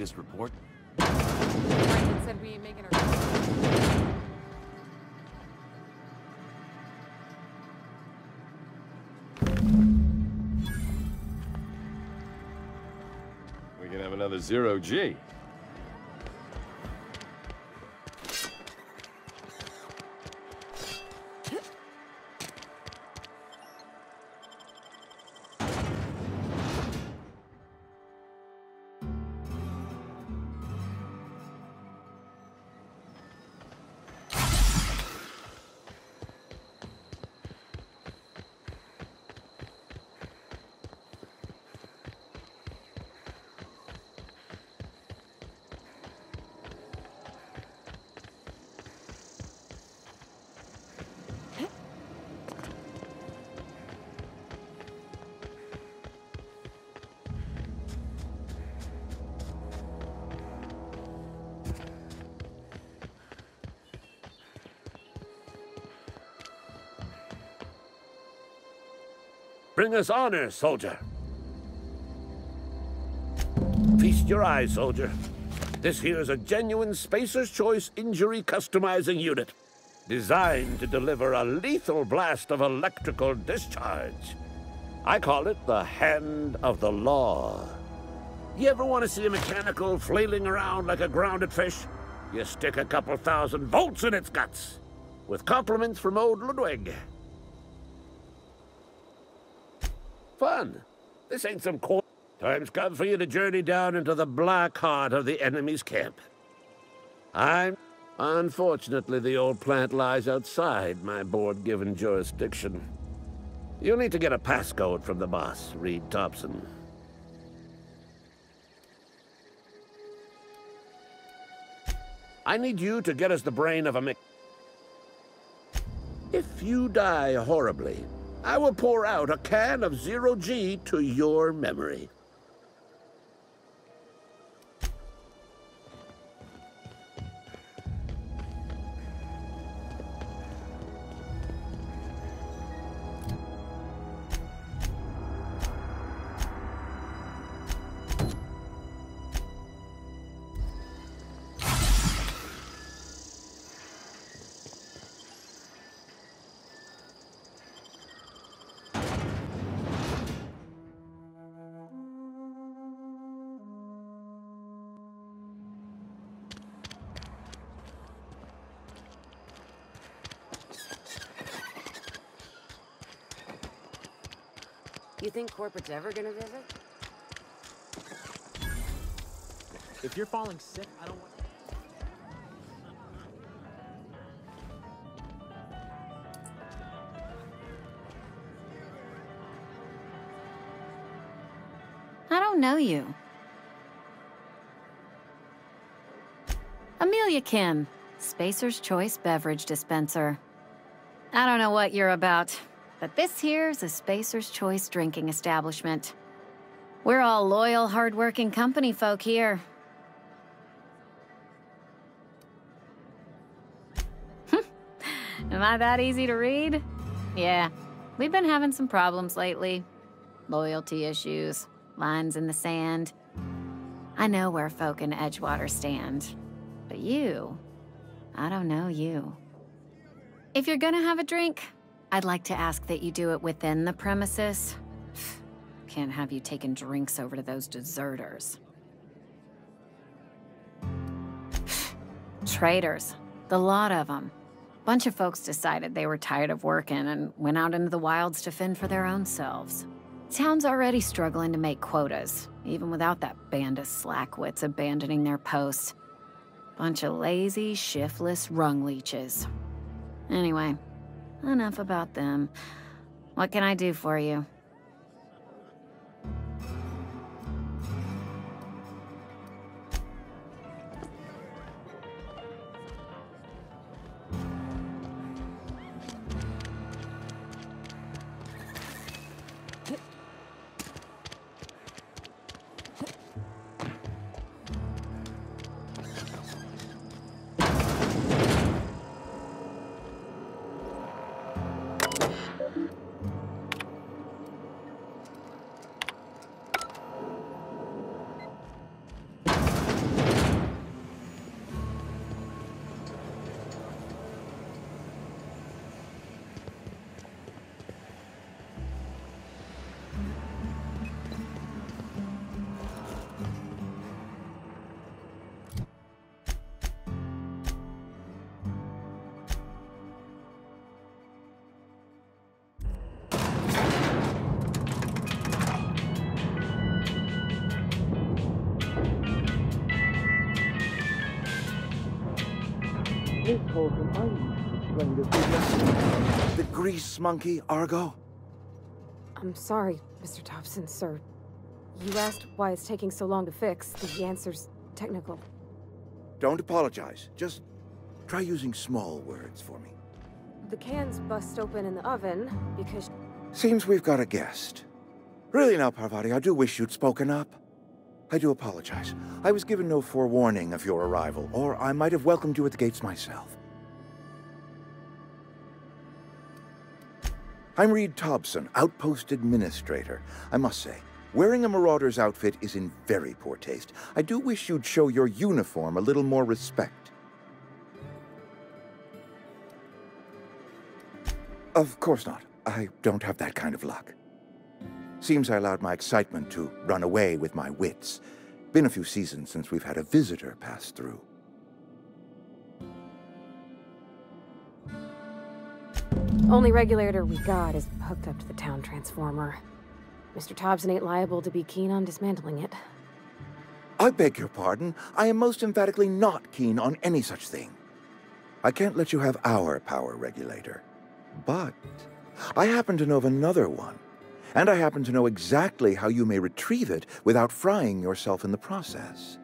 latest report? Brendan said we ain't making her. We can have another zero-G. Bring us honor, soldier. Feast your eyes, soldier. This here's a genuine Spacer's Choice injury customizing unit, designed to deliver a lethal blast of electrical discharge. I call it the Hand of the Law. You ever want to see a mechanical flailing around like a grounded fish? You stick a couple thousand volts in its guts. With compliments from old Ludwig. Fun. This ain't some cold. Time's come for you to journey down into the black heart of the enemy's camp. Unfortunately, the old plant lies outside my board-given jurisdiction. You'll need to get a passcode from the boss, Reed Thompson. I need you to get us the brain of a mech. If you die horribly, I will pour out a can of zero-G to your memory. You think corporate's ever gonna visit? If you're falling sick, I don't want... I don't know you. Amelia Kim, Spacer's Choice beverage dispenser. I don't know what you're about, but this here's a Spacer's Choice drinking establishment. We're all loyal, hard-working company folk here. Am I that easy to read? Yeah, we've been having some problems lately. Loyalty issues, lines in the sand. I know where folk in Edgewater stand. But you, I don't know you. If you're gonna have a drink, I'd like to ask that you do it within the premises. Can't have you taking drinks over to those deserters. Traitors, the lot of them. Bunch of folks decided they were tired of working and went out into the wilds to fend for their own selves. Town's already struggling to make quotas, even without that band of slackwits abandoning their posts. Bunch of lazy, shiftless rung leeches. Anyway, enough about them. What can I do for you? Miss Holcomb, I need to explain this to you. The grease monkey, Argo? I'm sorry, Mr. Thompson, sir. You asked why it's taking so long to fix. The answer's technical. Don't apologize. Just try using small words for me. The cans bust open in the oven because... Seems we've got a guest. Really now, Parvati, I do wish you'd spoken up. I do apologize. I was given no forewarning of your arrival, or I might have welcomed you at the gates myself. I'm Reed Thompson, Outpost Administrator. I must say, wearing a Marauder's outfit is in very poor taste. I do wish you'd show your uniform a little more respect. Of course not. I don't have that kind of luck. Seems I allowed my excitement to run away with my wits. Been a few seasons since we've had a visitor pass through. Only regulator we got is hooked up to the town transformer. Mr. Thompson ain't liable to be keen on dismantling it. I beg your pardon. I am most emphatically not keen on any such thing. I can't let you have our power regulator. But I happen to know of another one. And I happen to know exactly how you may retrieve it without frying yourself in the process.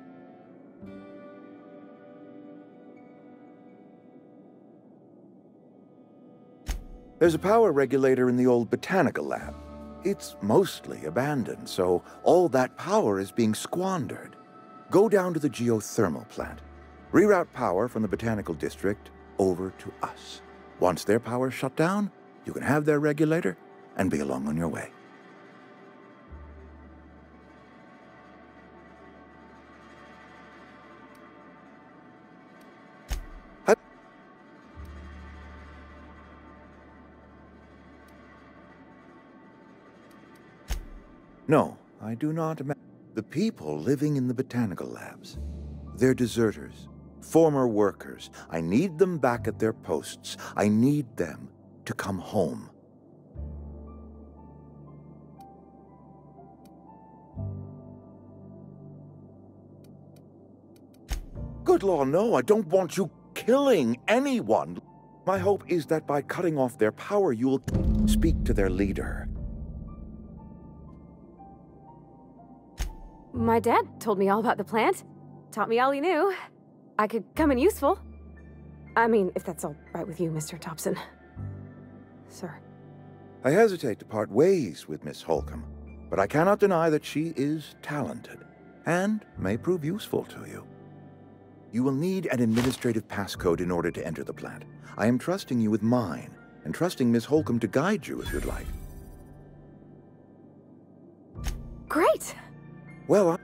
There's a power regulator in the old botanical lab. It's mostly abandoned, so all that power is being squandered. Go down to the geothermal plant. Reroute power from the botanical district over to us. Once their power's shut down, you can have their regulator and be along on your way. No, I do not imagine. The people living in the botanical labs, they're deserters, former workers. I need them back at their posts. I need them to come home. Good Lord, no, I don't want you killing anyone. My hope is that by cutting off their power, you'll speak to their leader. My dad told me all about the plant. Taught me all he knew. I could come in useful. I mean, if that's all right with you, Mr. Thompson. Sir. I hesitate to part ways with Miss Holcomb, but I cannot deny that she is talented and may prove useful to you. You will need an administrative passcode in order to enter the plant. I am trusting you with mine, and trusting Miss Holcomb to guide you if you'd like. Great! Well,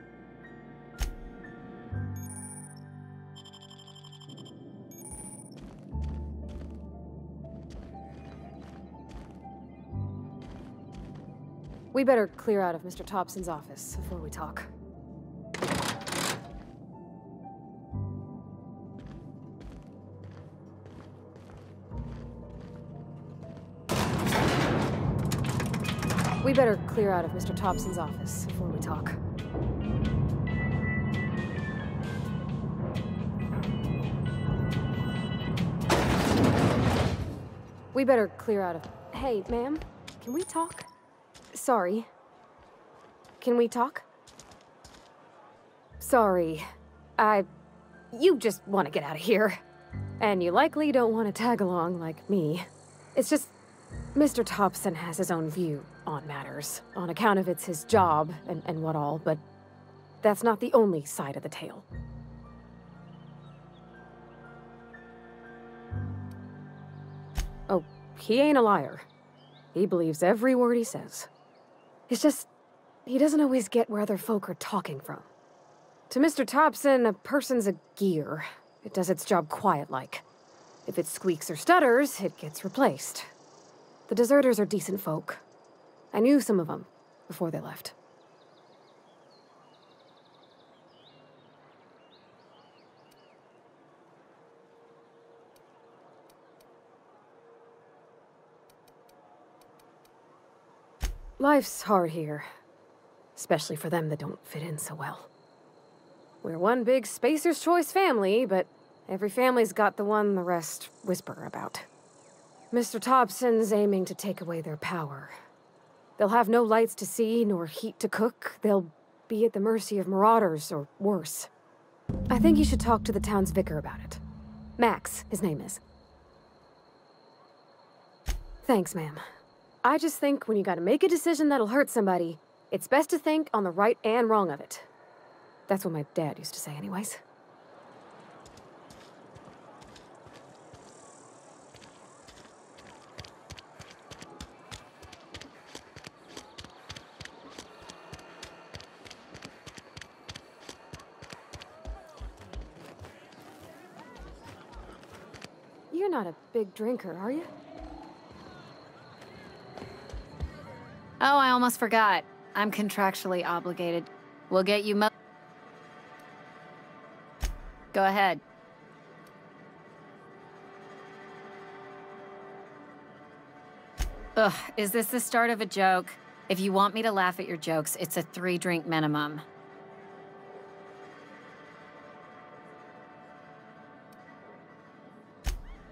We better clear out of Mr. Thompson's office before we talk. We better clear out of Mr. Thompson's office before we talk. We better clear out of... Hey, ma'am, can we talk? Sorry. Can we talk? Sorry. You just want to get out of here. And you likely don't want to tag along like me. It's just... Mr. Thompson has his own view on matters, on account of it's his job and what all, but that's not the only side of the tale. Oh, he ain't a liar. He believes every word he says. It's just, he doesn't always get where other folk are talking from. To Mr. Thompson, a person's a gear. It does its job quiet-like. If it squeaks or stutters, it gets replaced. The deserters are decent folk. I knew some of them before they left. Life's hard here, especially for them that don't fit in so well. We're one big Spacer's Choice family, but Every family's got the one the rest whisper about. Mr. Thompson's aiming to take away their power. They'll have no lights to see, nor heat to cook. They'll be at the mercy of marauders, or worse. I think you should talk to the town's vicar about it. Max, his name is. Thanks, ma'am. I just think when you gotta make a decision that'll hurt somebody, it's best to think on the right and wrong of it. That's what my dad used to say anyways. You're not a big drinker, are you? Oh, I almost forgot. I'm contractually obligated. We'll get you Go ahead. Ugh, is this the start of a joke? If you want me to laugh at your jokes, it's a 3-drink minimum.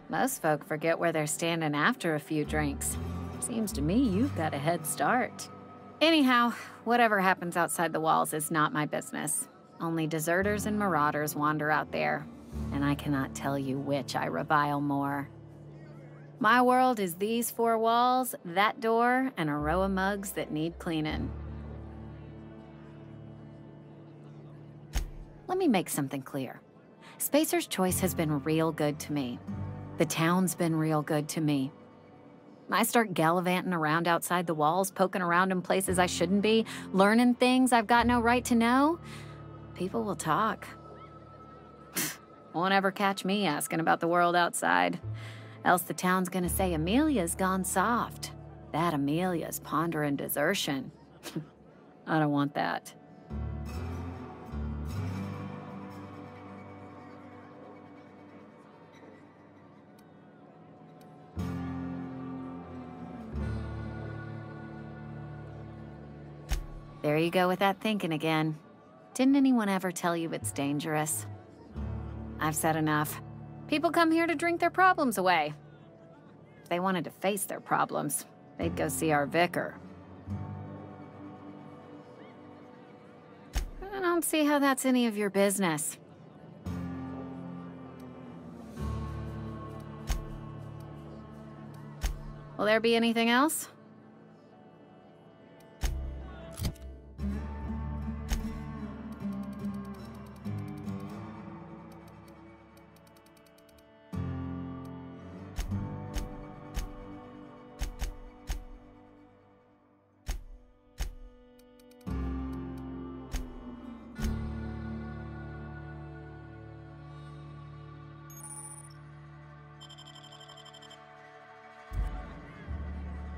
Most folk forget where they're standing after a few drinks. Seems to me you've got a head start. Anyhow, whatever happens outside the walls is not my business. Only deserters and marauders wander out there, and I cannot tell you which I revile more. My world is these 4 walls, that door, and a row of mugs that need cleaning. Let me make something clear. Spacer's Choice has been real good to me. The town's been real good to me. I start gallivanting around outside the walls, poking around in places I shouldn't be, learning things I've got no right to know. People will talk. Won't ever catch me asking about the world outside. Else the town's gonna say Amelia's gone soft. That Amelia's pondering desertion. I don't want that. There you go with that thinking again. Didn't anyone ever tell you it's dangerous? I've said enough. People come here to drink their problems away. If they wanted to face their problems, they'd go see our vicar. I don't see how that's any of your business. Will there be anything else?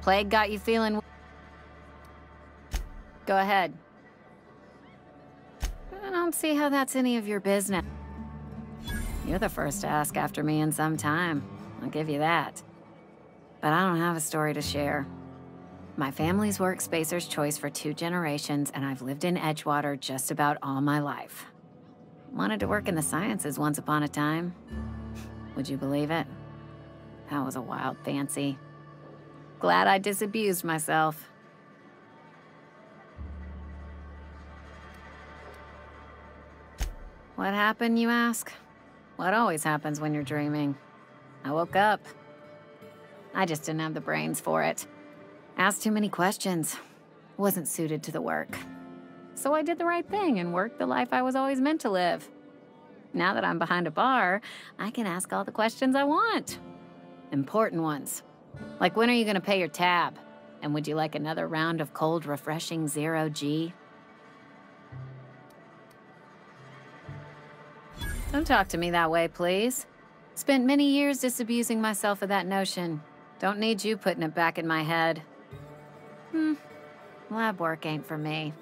Plague got you feeling... Go ahead. I don't see how that's any of your business. You're the first to ask after me in some time. I'll give you that. But I don't have a story to share. My family's worked Spacer's Choice for 2 generations, and I've lived in Edgewater just about all my life. Wanted to work in the sciences once upon a time. Would you believe it? That was a wild fancy. Glad I disabused myself. What happened, you ask? What always happens when you're dreaming? I woke up. I just didn't have the brains for it. Asked too many questions. Wasn't suited to the work. So I did the right thing and worked the life I was always meant to live. Now that I'm behind a bar, I can ask all the questions I want. Important ones. Like, when are you gonna pay your tab? And would you like another round of cold, refreshing 0G? Don't talk to me that way, please. Spent many years disabusing myself of that notion. Don't need you putting it back in my head. Lab work ain't for me.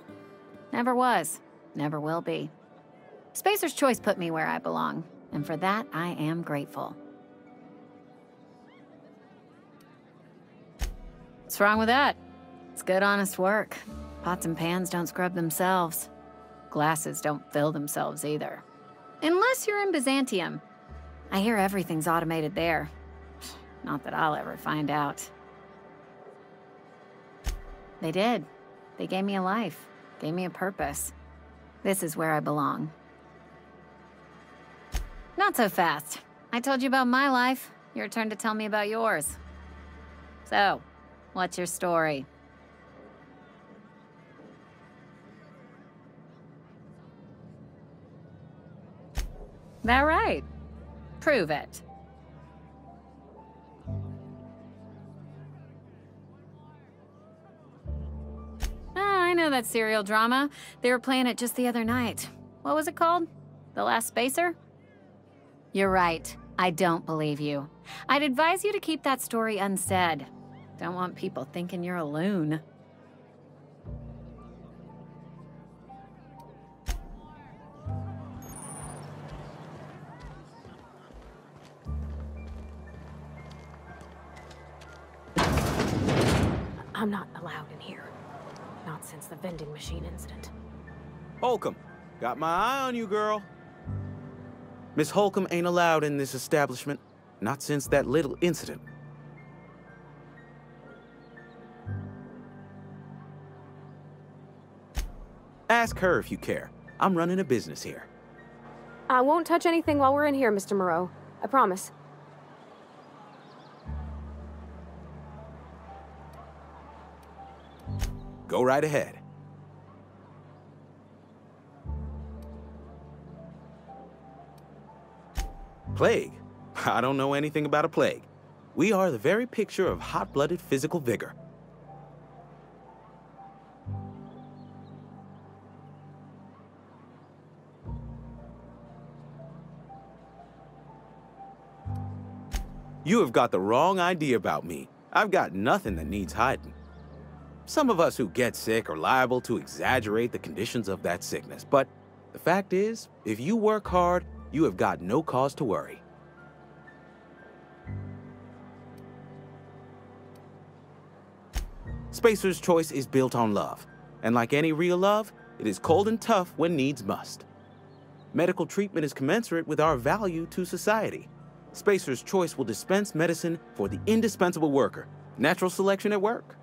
Never was. Never will be. Spacer's Choice put me where I belong, and for that, I am grateful. What's wrong with that? It's good, honest work. Pots and pans don't scrub themselves. Glasses don't fill themselves either. Unless you're in Byzantium. I hear everything's automated there. Not that I'll ever find out. They did. They gave me a life, gave me a purpose. This is where I belong. Not so fast. I told you about my life. Your turn to tell me about yours. So, what's your story? That right? Prove it. I know that serial drama. They were playing it just the other night. What was it called? The Last Spacer? You're right. I don't believe you. I'd advise you to keep that story unsaid. Don't want people thinking you're a loon. I'm not allowed in here. Not since the vending machine incident. Holcomb, got my eye on you, girl. Miss Holcomb ain't allowed in this establishment. Not since that little incident. Ask her if you care. I'm running a business here. I won't touch anything while we're in here, Mr. Moreau. I promise. Go right ahead. Plague? I don't know anything about a plague. We are the very picture of hot-blooded physical vigor. You have got the wrong idea about me. I've got nothing that needs hiding. Some of us who get sick are liable to exaggerate the conditions of that sickness, but the fact is, if you work hard, you have got no cause to worry. Spacer's Choice is built on love, and like any real love, it is cold and tough when needs must. Medical treatment is commensurate with our value to society. Spacer's Choice will dispense medicine for the indispensable worker. Natural selection at work.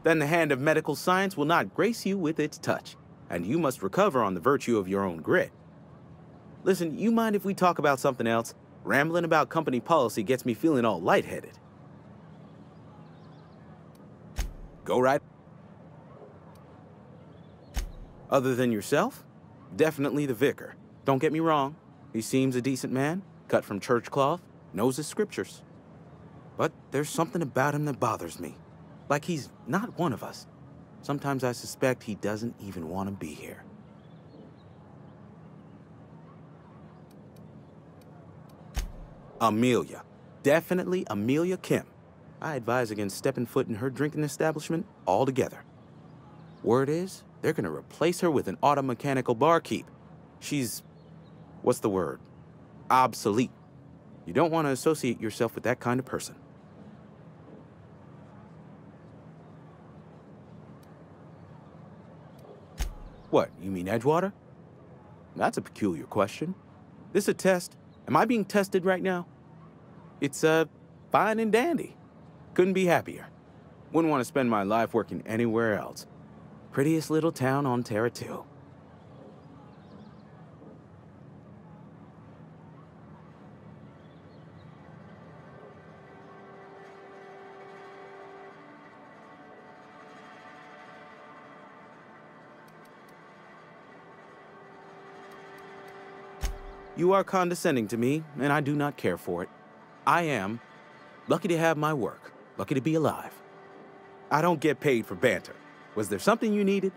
Then the hand of medical science will not grace you with its touch, and you must recover on the virtue of your own grit. Listen, you mind if we talk about something else? Rambling about company policy gets me feeling all lightheaded. Go right. Other than yourself? Definitely the vicar. Don't get me wrong. He seems a decent man, cut from church cloth, knows his scriptures. But there's something about him that bothers me. Like he's not one of us. Sometimes I suspect he doesn't even want to be here. Amelia. Definitely Amelia Kim. I advise against stepping foot in her drinking establishment altogether. Word is, they're gonna replace her with an auto-mechanical barkeep. She's... what's the word? Obsolete. You don't want to associate yourself with that kind of person. What, you mean Edgewater? That's a peculiar question. This a test? Am I being tested right now? It's, fine and dandy. Couldn't be happier. Wouldn't want to spend my life working anywhere else. Prettiest little town on Terra 2. You are condescending to me, and I do not care for it. I am lucky to have my work, lucky to be alive. I don't get paid for banter. Was there something you needed?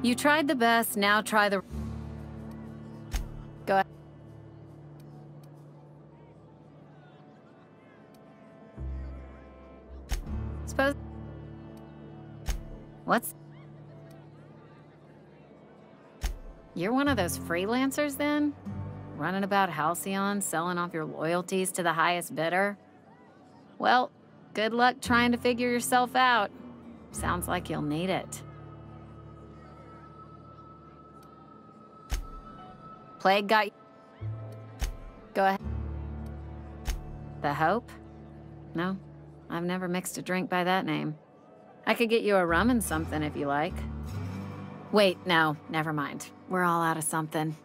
You tried the best, now try the... Go ahead. Suppose... What's... You're one of those freelancers then? Running about Halcyon, selling off your loyalties to the highest bidder? Well, good luck trying to figure yourself out. Sounds like you'll need it. Plague got... Go ahead. The Hope? No, I've never mixed a drink by that name. I could get you a rum and something if you like. Wait, no, never mind. We're all out of something.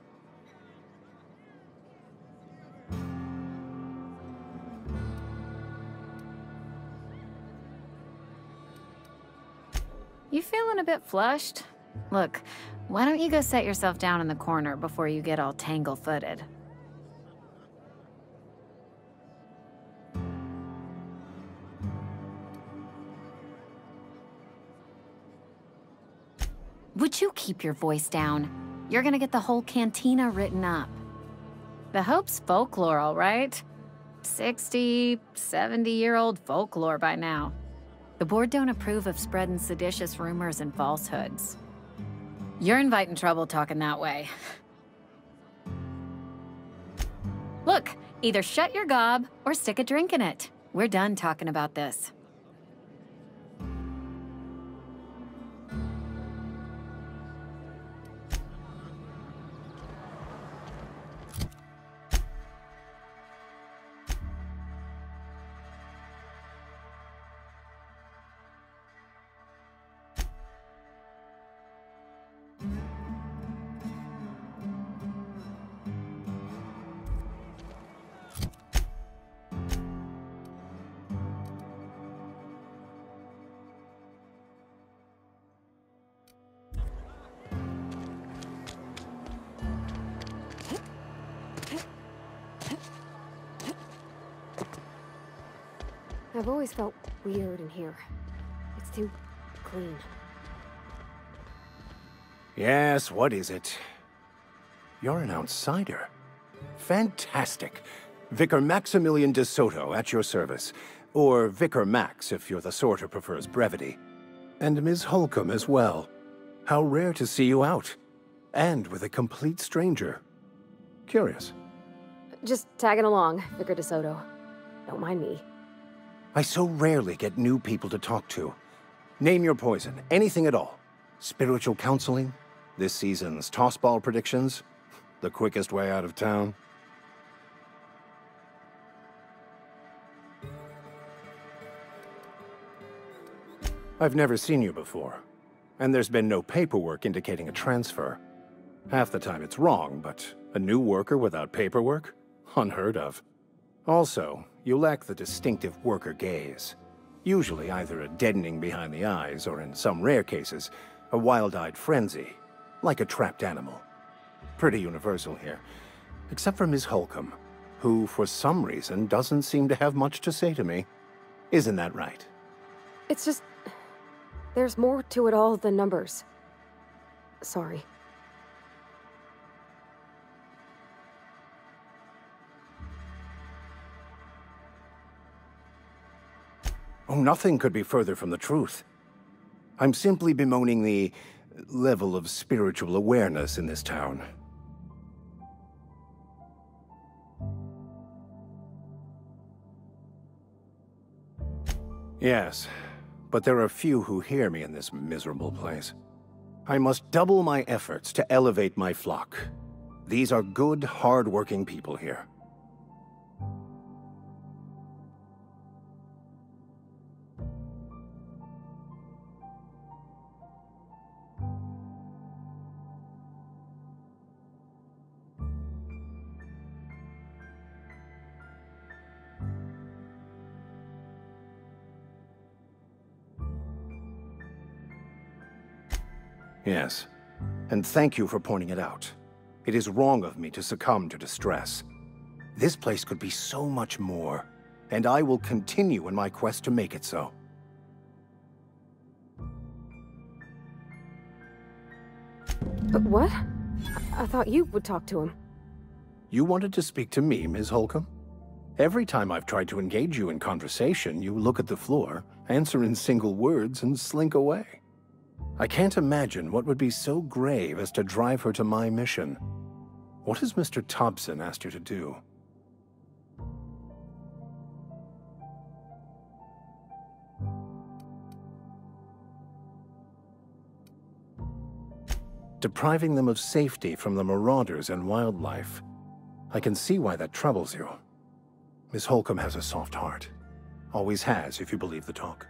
You feeling a bit flushed? Look, why don't you go set yourself down in the corner before you get all tangle-footed? Would you keep your voice down? You're gonna get the whole cantina written up. The Hope's folklore, all right? 60, 70-year-old folklore by now. The board don't approve of spreading seditious rumors and falsehoods. You're inviting trouble talking that way. Look, either shut your gob or stick a drink in it. We're done talking about this. I've always felt weird in here. It's too clean. Yes, what is it? You're an outsider. Fantastic. Vicar Maximilian de Soto at your service. Or Vicar Max, if you're the sort who prefers brevity. And Ms. Holcomb as well. How rare to see you out. And with a complete stranger. Curious. Just tagging along, Vicar de Soto. Don't mind me. I so rarely get new people to talk to. Name your poison, anything at all. Spiritual counseling? This season's tossball predictions? The quickest way out of town? I've never seen you before, and there's been no paperwork indicating a transfer. Half the time it's wrong, but a new worker without paperwork? Unheard of. Also, you lack the distinctive worker gaze. Usually either a deadening behind the eyes, or in some rare cases, a wild-eyed frenzy, like a trapped animal. Pretty universal here, except for Ms. Holcomb, who, for some reason, doesn't seem to have much to say to me. Isn't that right? It's just... there's more to it all than numbers. Sorry. Oh, nothing could be further from the truth. I'm simply bemoaning the level of spiritual awareness in this town. Yes, but there are few who hear me in this miserable place. I must double my efforts to elevate my flock. These are good, hard-working people here. Yes, and thank you for pointing it out. It is wrong of me to succumb to distress. This place could be so much more, and I will continue in my quest to make it so. But what? I thought you would talk to him. You wanted to speak to me, Ms. Holcomb? Every time I've tried to engage you in conversation, you look at the floor, answer in single words, and slink away. I can't imagine what would be so grave as to drive her to my mission. What has Mr. Thompson asked you to do? Depriving them of safety from the marauders and wildlife. I can see why that troubles you. Miss Holcomb has a soft heart. Always has, if you believe the talk.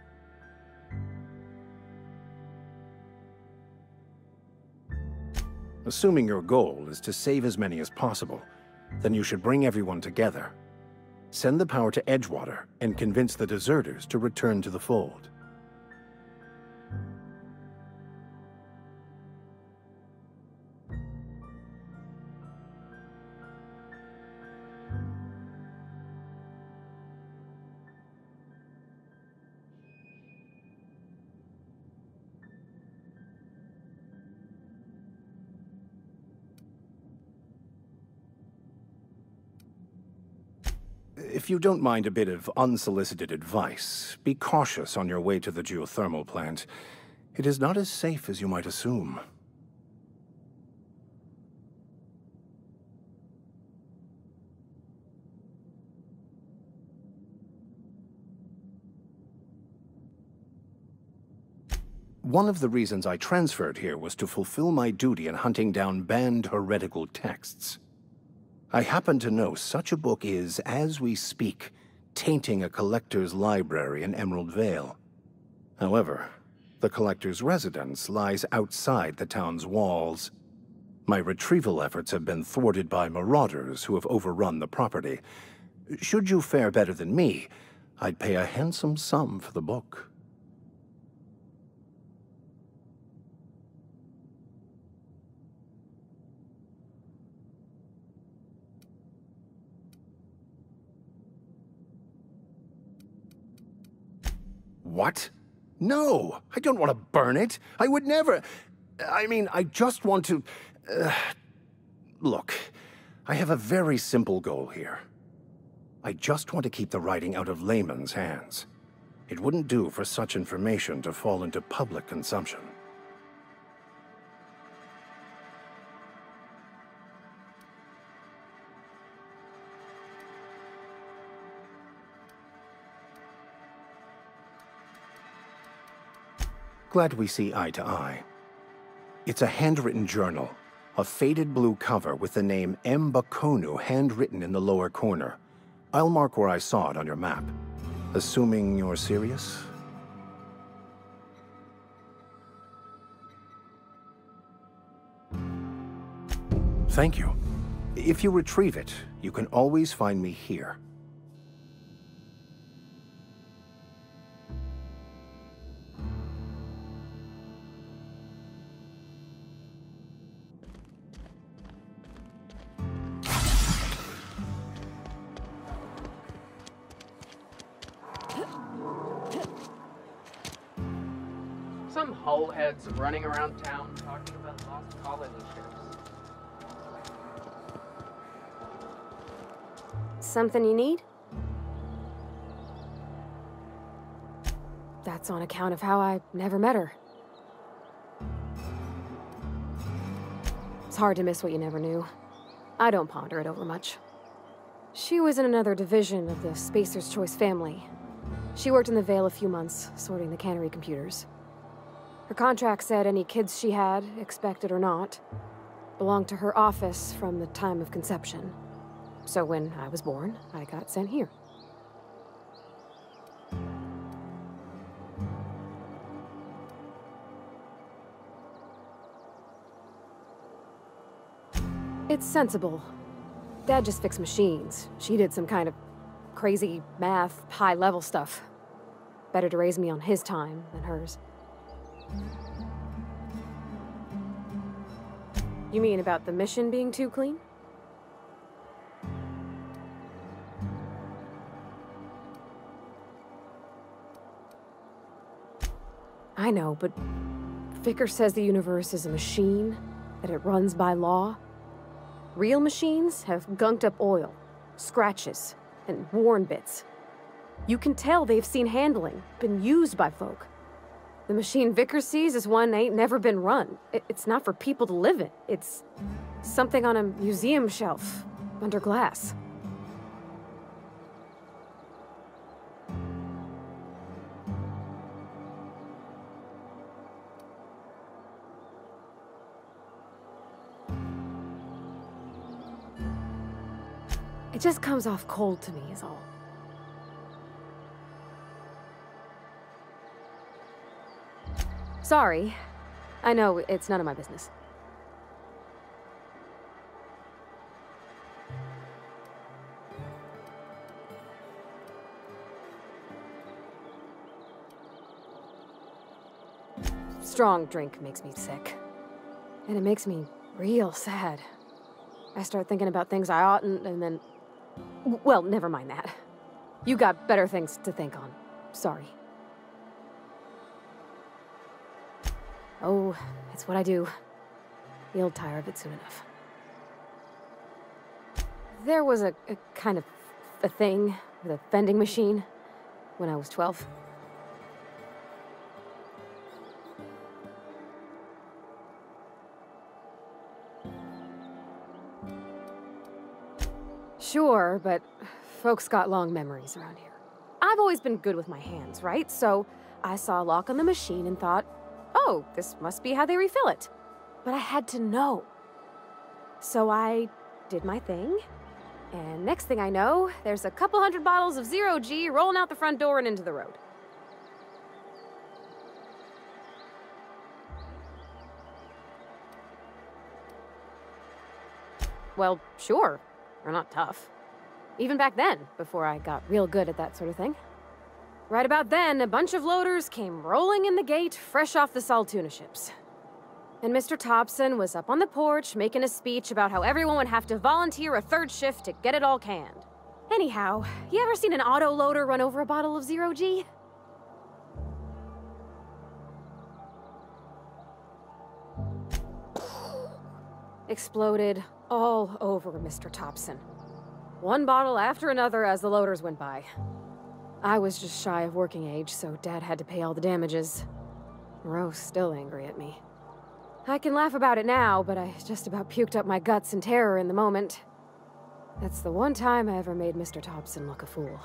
Assuming your goal is to save as many as possible, then you should bring everyone together. Send the power to Edgewater and convince the deserters to return to the fold. If you don't mind a bit of unsolicited advice, be cautious on your way to the geothermal plant. It is not as safe as you might assume. One of the reasons I transferred here was to fulfill my duty in hunting down banned heretical texts. I happen to know such a book is, as we speak, tainting a collector's library in Emerald Vale. However, the collector's residence lies outside the town's walls. My retrieval efforts have been thwarted by marauders who have overrun the property. Should you fare better than me, I'd pay a handsome sum for the book. What? No! I don't want to burn it! I would never... I mean, I just want to... Look, I have a very simple goal here. I just want to keep the writing out of layman's hands. It wouldn't do for such information to fall into public consumption. Glad we see eye to eye. It's a handwritten journal, a faded blue cover with the name M. Bakonu handwritten in the lower corner. I'll mark where I saw it on your map. Assuming you're serious? Thank you. If you retrieve it, you can always find me here. Some hullheads running around town talking about lost colony ships. Something you need? That's on account of how I never met her. It's hard to miss what you never knew. I don't ponder it over much. She was in another division of the Spacer's Choice family. She worked in the Vale a few months, sorting the cannery computers. Her contract said any kids she had, expected or not, belonged to her office from the time of conception. So when I was born, I got sent here. It's sensible. Dad just fixed machines. She did some kind of crazy math, high-level stuff. Better to raise me on his time than hers. You mean about the mission being too clean? I know, but Vickers says the universe is a machine, that it runs by law. Real machines have gunked up oil, scratches, and worn bits. You can tell they've seen handling, been used by folk. The machine Vickers sees is one ain't never been run. It's not for people to live in. It's something on a museum shelf, under glass. It just comes off cold to me, is all. Sorry. I know, it's none of my business. Strong drink makes me sick. And it makes me real sad. I start thinking about things I oughtn't, and then... Well, never mind that. You got better things to think on. Sorry. Oh, it's what I do. You'll tire of it soon enough. There was a kind of a thing with a vending machine when I was 12. Sure, but folks got long memories around here. I've always been good with my hands, right? So I saw a lock on the machine and thought, oh, this must be how they refill it. But I had to know. So I did my thing, and next thing I know, there's a couple hundred bottles of Zero G rolling out the front door and into the road. Well, sure. They're not tough. Even back then, before I got real good at that sort of thing. Right about then, a bunch of loaders came rolling in the gate, fresh off the Saltuna ships. And Mr. Thompson was up on the porch making a speech about how everyone would have to volunteer a third shift to get it all canned. Anyhow, you ever seen an auto loader run over a bottle of Zero G? Exploded all over Mr. Thompson. One bottle after another as the loaders went by. I was just shy of working age, so Dad had to pay all the damages. Moreau's still angry at me. I can laugh about it now, but I just about puked up my guts in terror in the moment. That's the one time I ever made Mr. Thompson look a fool.